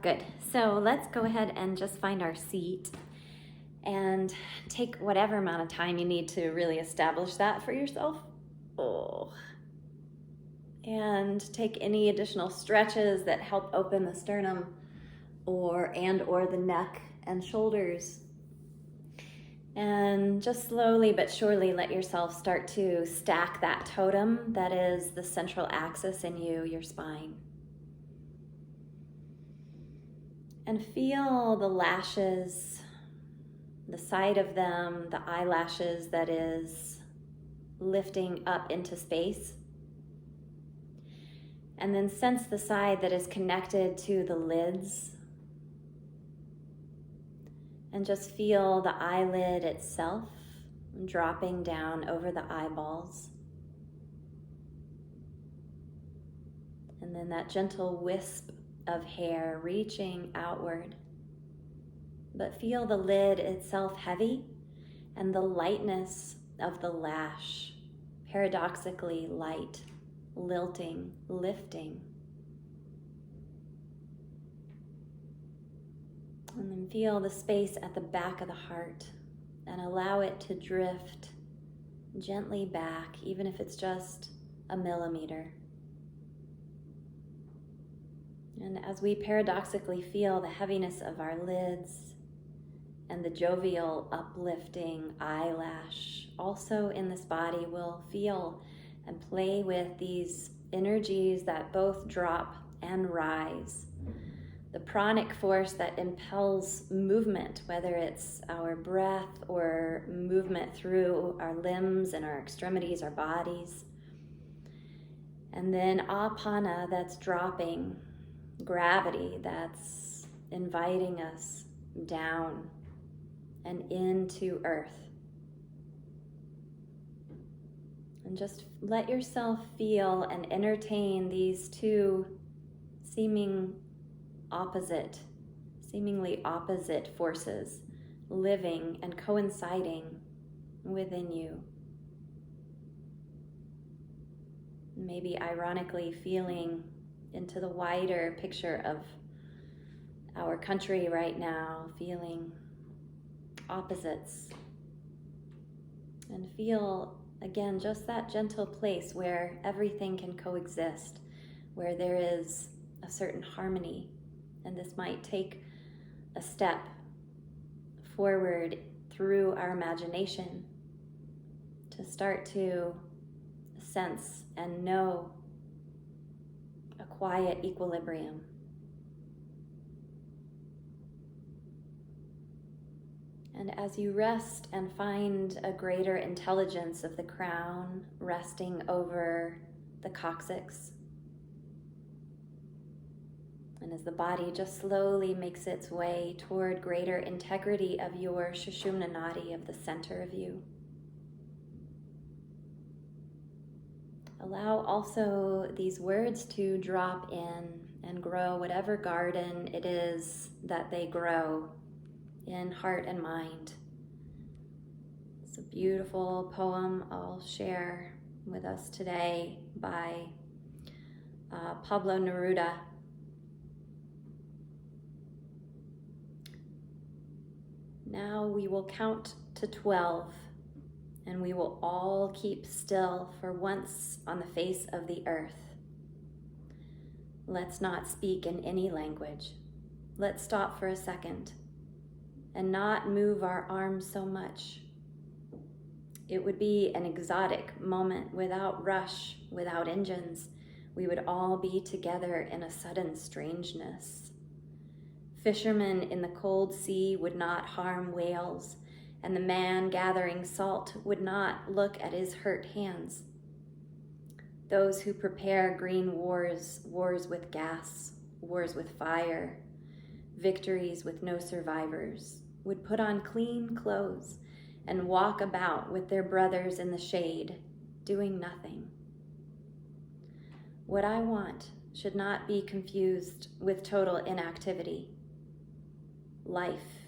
Good. So let's go ahead and just find our seat and take whatever amount of time you need to really establish that for yourself. Oh. And take any additional stretches that help open the sternum or the neck and shoulders. And just slowly but surely let yourself start to stack that totem that is the central axis in you, your spine. And feel the lashes, the side of them, the eyelashes that is lifting up into space. And then sense the side that is connected to the lids. And just feel the eyelid itself dropping down over the eyeballs. And then that gentle wisp of hair reaching outward. But feel the lid itself heavy and the lightness of the lash, paradoxically light, lilting, lifting. And then feel the space at the back of the heart and allow it to drift gently back, even if it's just a millimeter. And as we paradoxically feel the heaviness of our lids and the jovial uplifting eyelash also in this body, we'll feel and play with these energies that both drop and rise. The pranic force that impels movement, whether it's our breath or movement through our limbs and our extremities, our bodies. And then apana, that's dropping, gravity that's inviting us down and into earth. And just let yourself feel and entertain these two seemingly opposite forces living and coinciding within you. Maybe ironically feeling into the wider picture of our country right now, feeling opposites. And feel, again, just that gentle place where everything can coexist, where there is a certain harmony. And this might take a step forward through our imagination to start to sense and know a quiet equilibrium. And as you rest and find a greater intelligence of the crown resting over the coccyx, and as the body just slowly makes its way toward greater integrity of your Sushumna Nadi, of the center of you, allow also these words to drop in and grow whatever garden it is that they grow in heart and mind. It's a beautiful poem I'll share with us today by Pablo Neruda. Now we will count to 12, and we will all keep still for once on the face of the earth. Let's not speak in any language. Let's stop for a second and not move our arms so much. It would be an exotic moment without rush, without engines. We would all be together in a sudden strangeness. Fishermen in the cold sea would not harm whales, and the man gathering salt would not look at his hurt hands. Those who prepare green wars, wars with gas, wars with fire, victories with no survivors, would put on clean clothes and walk about with their brothers in the shade, doing nothing. What I want should not be confused with total inactivity. Life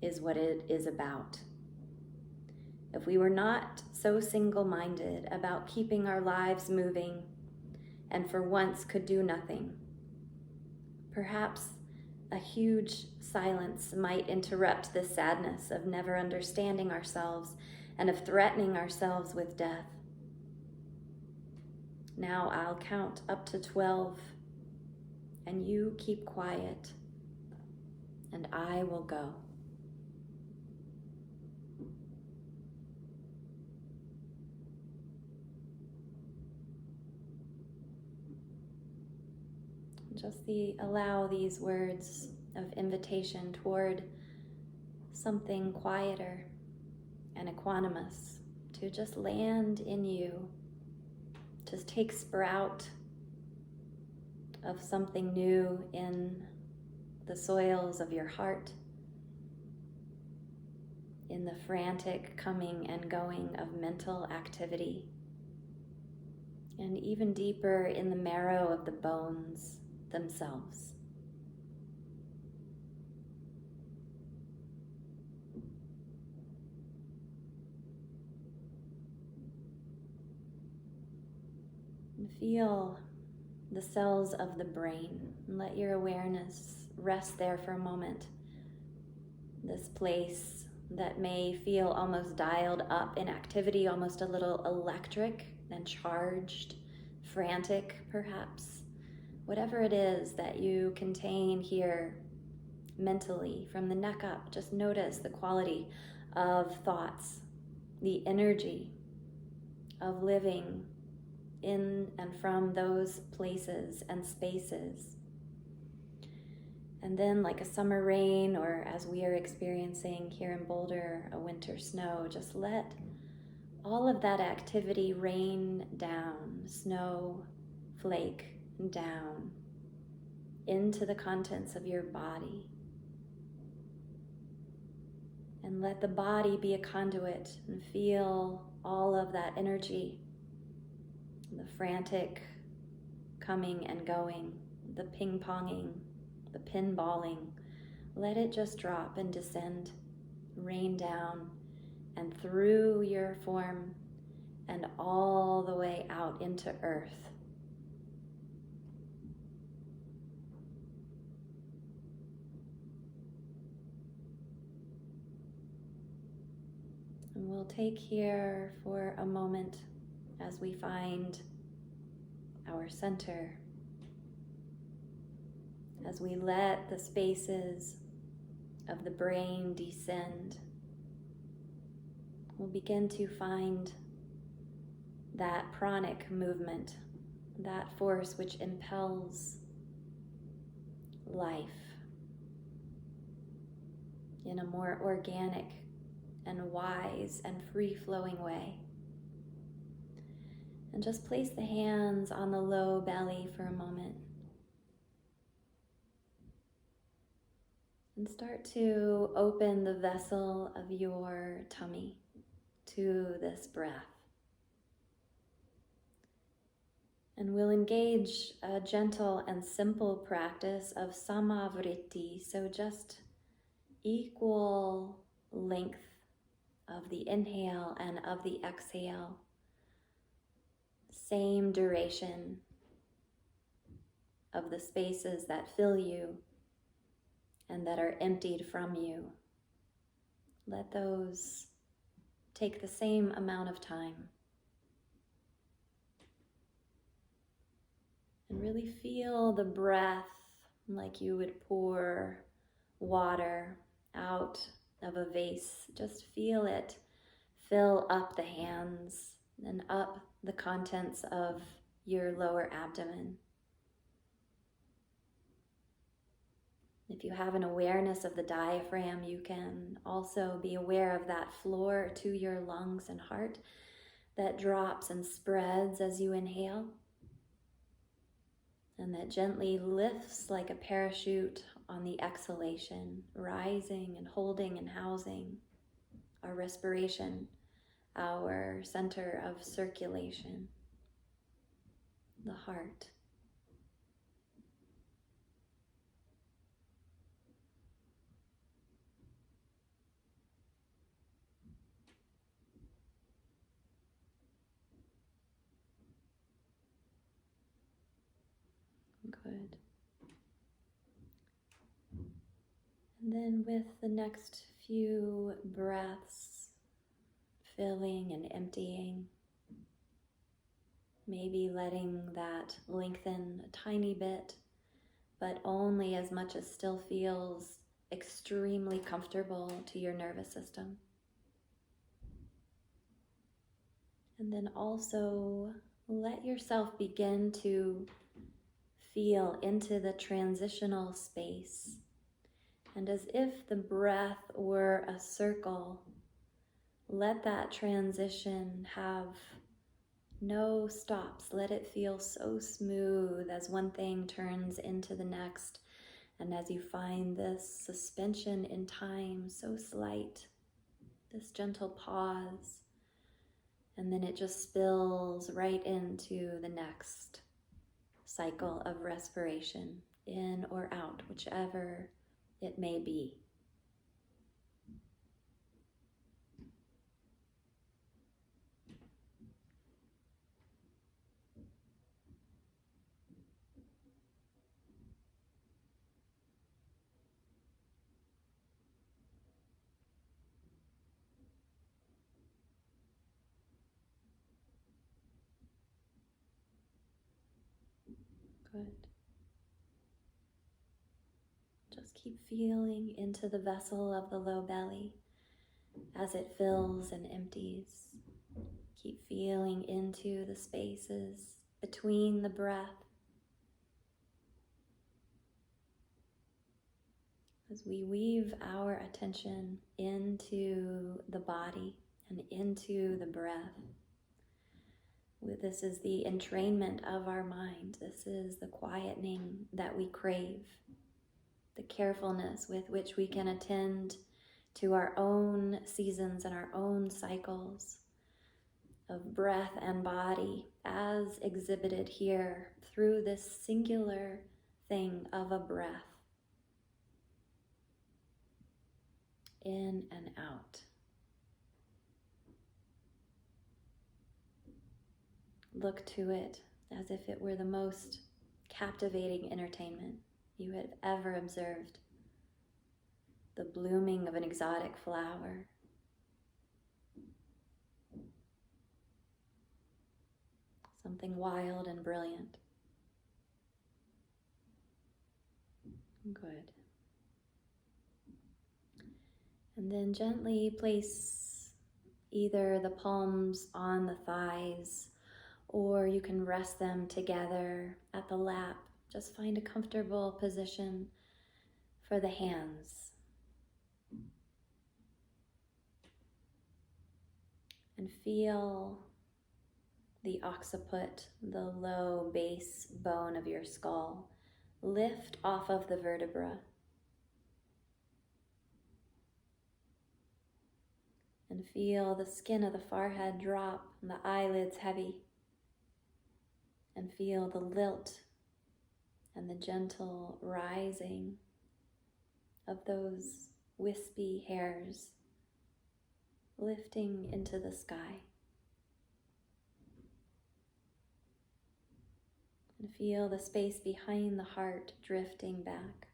is what it is about. If we were not so single-minded about keeping our lives moving and for once could do nothing, perhaps a huge silence might interrupt the sadness of never understanding ourselves and of threatening ourselves with death. Now I'll count up to 12, and you keep quiet, and I will go. Just allow these words of invitation toward something quieter and equanimous to just land in you, just take sprout of something new in the soils of your heart, in the frantic coming and going of mental activity, and even deeper in the marrow of the bones themselves. And feel the cells of the brain. And let your awareness rest there for a moment. This place that may feel almost dialed up in activity, almost a little electric and charged, frantic perhaps. Whatever it is that you contain here mentally, from the neck up, just notice the quality of thoughts, the energy of living in and from those places and spaces. And then, like a summer rain, or as we are experiencing here in Boulder, a winter snow, just let all of that activity rain down, snow flake down into the contents of your body. And let the body be a conduit, and feel all of that energy, the frantic coming and going, the ping-ponging, the pinballing. Let it just drop and descend, rain down, and through your form and all the way out into earth. And we'll take here for a moment as we find our center, as we let the spaces of the brain descend. We'll begin to find that pranic movement, that force which impels life in a more organic and wise and free-flowing way. And just place the hands on the low belly for a moment. And start to open the vessel of your tummy to this breath. And we'll engage a gentle and simple practice of samavriti, so just equal length of the inhale and of the exhale. Same duration of the spaces that fill you and that are emptied from you. Let those take the same amount of time. And really feel the breath like you would pour water out of a vase. Just feel it fill up the hands and up the contents of your lower abdomen. If you have an awareness of the diaphragm, you can also be aware of that floor to your lungs and heart that drops and spreads as you inhale, and that gently lifts like a parachute on the exhalation, rising and holding and housing our respiration, our center of circulation, the heart. Good. And then with the next few breaths, filling and emptying, maybe letting that lengthen a tiny bit, but only as much as still feels extremely comfortable to your nervous system. And then also let yourself begin to feel into the transitional space. And as if the breath were a circle, let that transition have no stops. Let it feel so smooth as one thing turns into the next. And as you find this suspension in time so slight, this gentle pause, and then it just spills right into the next cycle of respiration, in or out, whichever it may be. Good. Just keep feeling into the vessel of the low belly as it fills and empties. Keep feeling into the spaces between the breath as we weave our attention into the body and into the breath. This is the entrainment of our mind. This is the quietening that we crave, the carefulness with which we can attend to our own seasons and our own cycles of breath and body as exhibited here through this singular thing of a breath. In and out. Look to it as if it were the most captivating entertainment you had ever observed. The blooming of an exotic flower. Something wild and brilliant. Good. And then gently place either the palms on the thighs, or you can rest them together at the lap. Just find a comfortable position for the hands. And feel the occiput, the low base bone of your skull, lift off of the vertebra. And feel the skin of the forehead drop and the eyelids heavy. And feel the lilt and the gentle rising of those wispy hairs lifting into the sky. And feel the space behind the heart drifting back.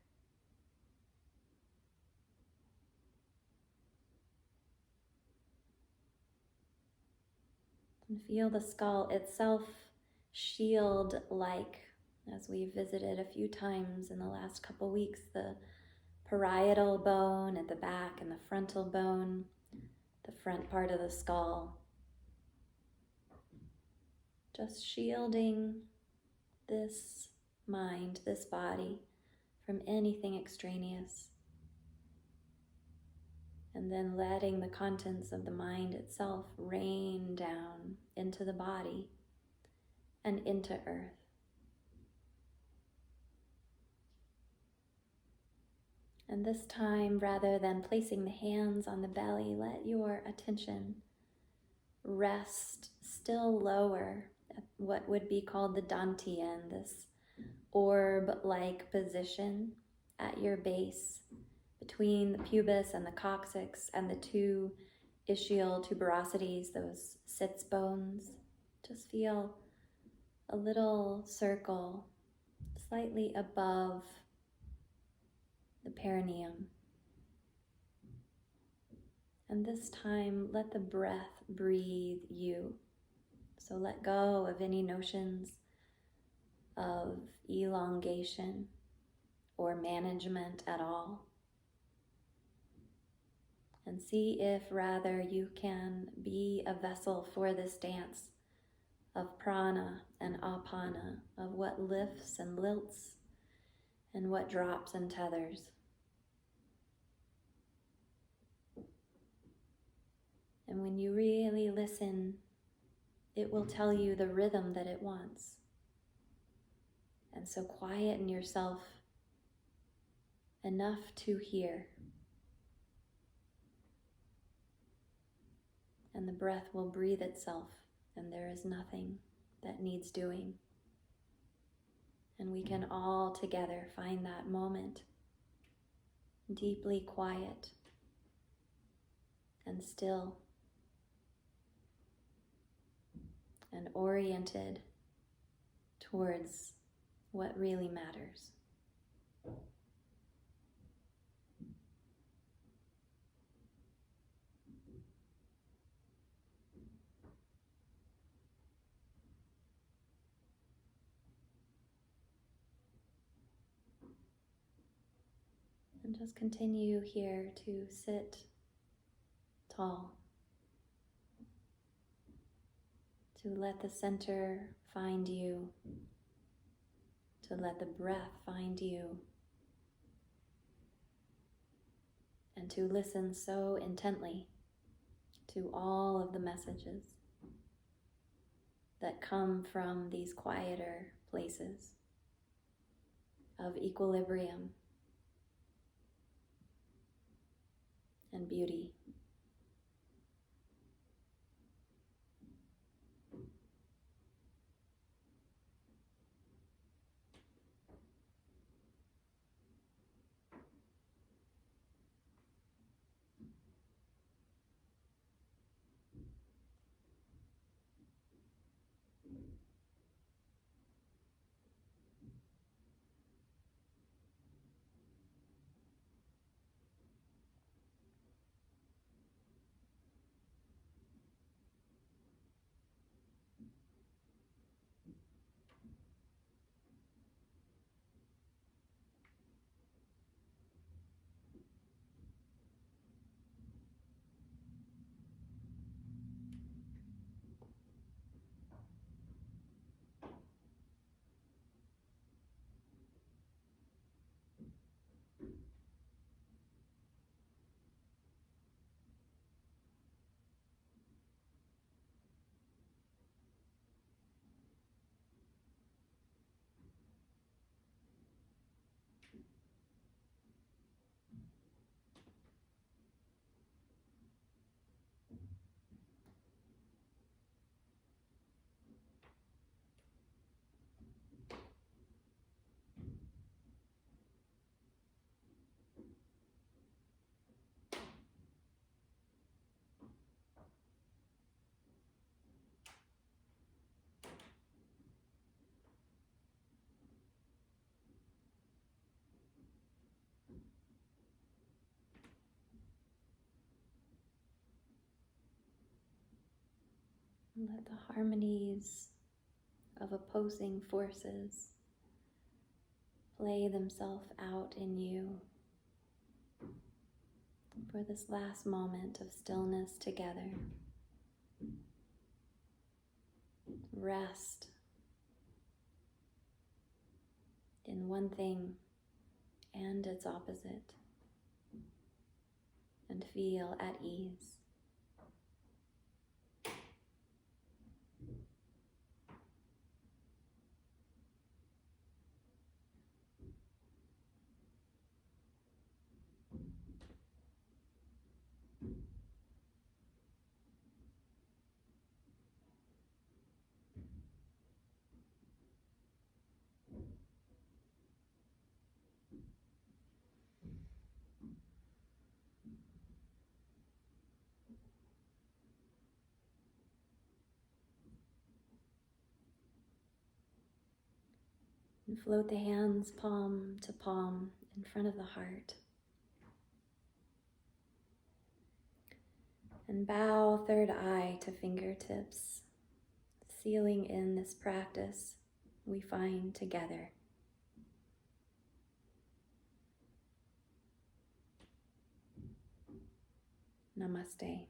And feel the skull itself shield-like, as we visited a few times in the last couple weeks, the parietal bone at the back and the frontal bone, the front part of the skull. Just shielding this mind, this body, from anything extraneous. And then letting the contents of the mind itself rain down into the body and into earth. And this time, rather than placing the hands on the belly, let your attention rest still lower at what would be called the dantian, this orb-like position at your base, between the pubis and the coccyx and the two ischial tuberosities, those sits bones. Just feel a little circle slightly above the perineum. And this time, let the breath breathe you. So let go of any notions of elongation or management at all. And see if rather you can be a vessel for this dance of prana and apana, of what lifts and lilts and what drops and tethers. And when you really listen, it will tell you the rhythm that it wants. And so quieten yourself enough to hear. And the breath will breathe itself, and there is nothing that needs doing. And we can all together find that moment deeply quiet and still and oriented towards what really matters. And just continue here to sit tall, to let the center find you, to let the breath find you, and to listen so intently to all of the messages that come from these quieter places of equilibrium and beauty. Let the harmonies of opposing forces play themselves out in you for this last moment of stillness together. Rest in one thing and its opposite, and feel at ease. And float the hands palm to palm in front of the heart. And bow third eye to fingertips, sealing in this practice we find together. Namaste.